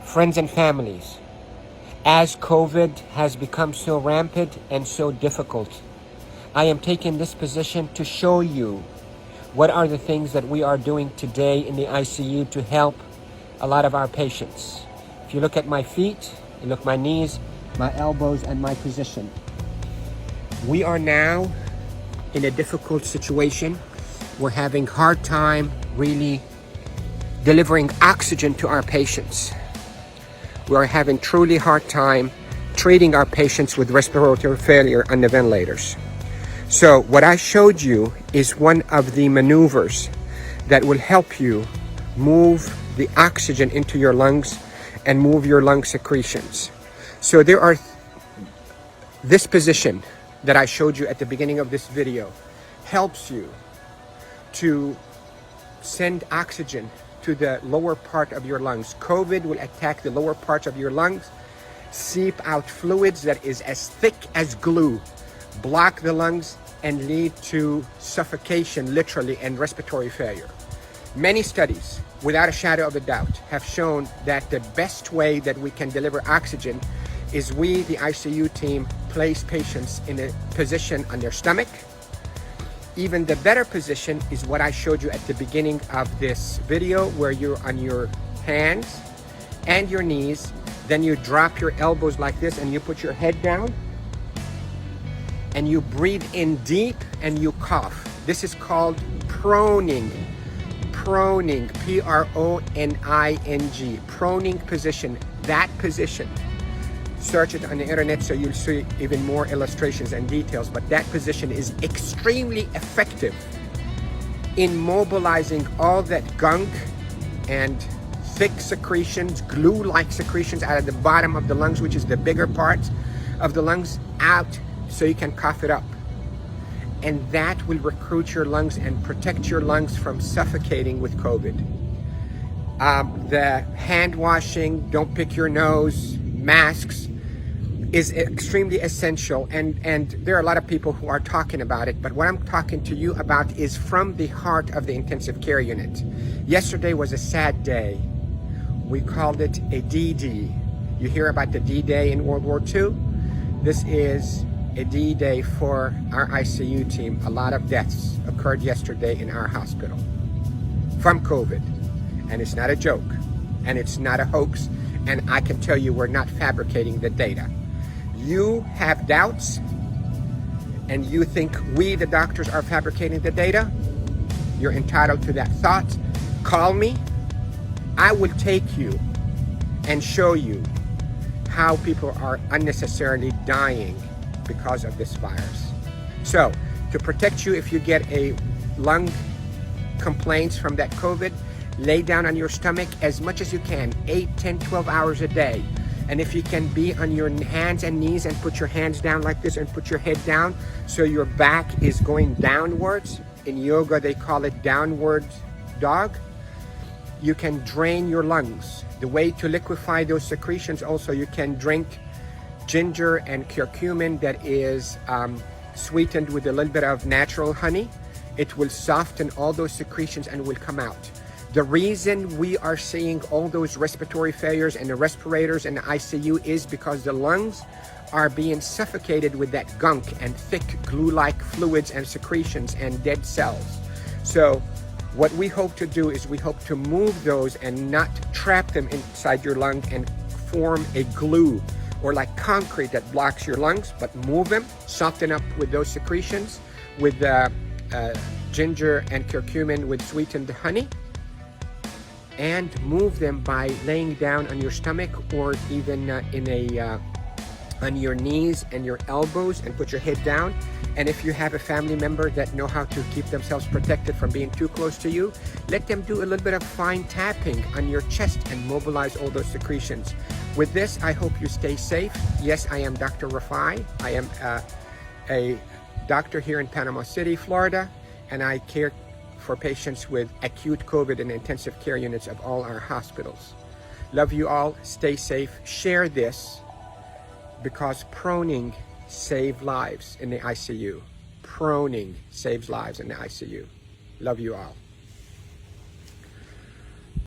Friends and families, as COVID has become so rampant and so difficult, I am taking this position to show you what are the things that we are doing today in the ICU to help a lot of our patients. If you look at my feet, you look at my knees, my elbows, and my position. We are now in a difficult situation. We're having hard time really delivering oxygen to our patients. We are having truly hard time treating our patients with respiratory failure on the ventilators. So what I showed you is one of the maneuvers that will help you move the oxygen into your lungs and move your lung secretions. So there are this position that I showed you at the beginning of this video helps you to send oxygen to the lower part of your lungs. COVID will attack the lower parts of your lungs, seep out fluids that is as thick as glue, block the lungs, and lead to suffocation, literally, and respiratory failure. Many studies, without a shadow of a doubt, have shown that the best way that we can deliver oxygen is we, the ICU team, place patients in a position on their stomach. Even the better position is what I showed you at the beginning of this video, where you're on your hands and your knees, then you drop your elbows like this and you put your head down and you breathe in deep and you cough. This is called proning. Proning, P-R-O-N-I-N-G, proning position. That position, search it on the internet so you'll see even more illustrations and details, but that position is extremely effective in mobilizing all that gunk and thick secretions, glue-like secretions out of the bottom of the lungs, which is the bigger part of the lungs, out so you can cough it up. And that will recruit your lungs and protect your lungs from suffocating with COVID. The hand washing, don't pick your nose, masks, is extremely essential, and there are a lot of people who are talking about it, but what I'm talking to you about is from the heart of the intensive care unit. Yesterday was a sad day. We called it a D-Day. You hear about the D-Day in World War II? This is a D-Day for our ICU team. A lot of deaths occurred yesterday in our hospital from COVID, and it's not a joke, and it's not a hoax, and I can tell you we're not fabricating the data. You have doubts and you think we, the doctors, are fabricating the data. You're entitled to that thought. Call me. I will take you and show you how people are unnecessarily dying because of this virus. So to protect you, if you get a lung complaints from that COVID, lay down on your stomach as much as you can, 8, 10, 12 hours a day. And if you can be on your hands and knees and put your hands down like this and put your head down so your back is going downwards. In yoga, they call it downward dog. You can drain your lungs. The way to liquefy those secretions, also, you can drink ginger and curcumin that is sweetened with a little bit of natural honey. It will soften all those secretions and will come out. The reason we are seeing all those respiratory failures and the respirators in the ICU is because the lungs are being suffocated with that gunk and thick glue-like fluids and secretions and dead cells. So what we hope to do is we hope to move those and not trap them inside your lung and form a glue or like concrete that blocks your lungs, but move them, soften up with those secretions with ginger and curcumin with sweetened honey, and move them by laying down on your stomach or even on your knees and your elbows and put your head down. And if you have a family member that know how to keep themselves protected from being too close to you, let them do a little bit of fine tapping on your chest and mobilize all those secretions. With this, I hope you stay safe. Yes, I am Dr. Rafai. I am a doctor here in Panama City, Florida, and I care for patients with acute COVID in intensive care units of all our hospitals. Love you all. Stay safe. Share this because proning saves lives in the ICU. proning saves lives in the ICU. Love you all.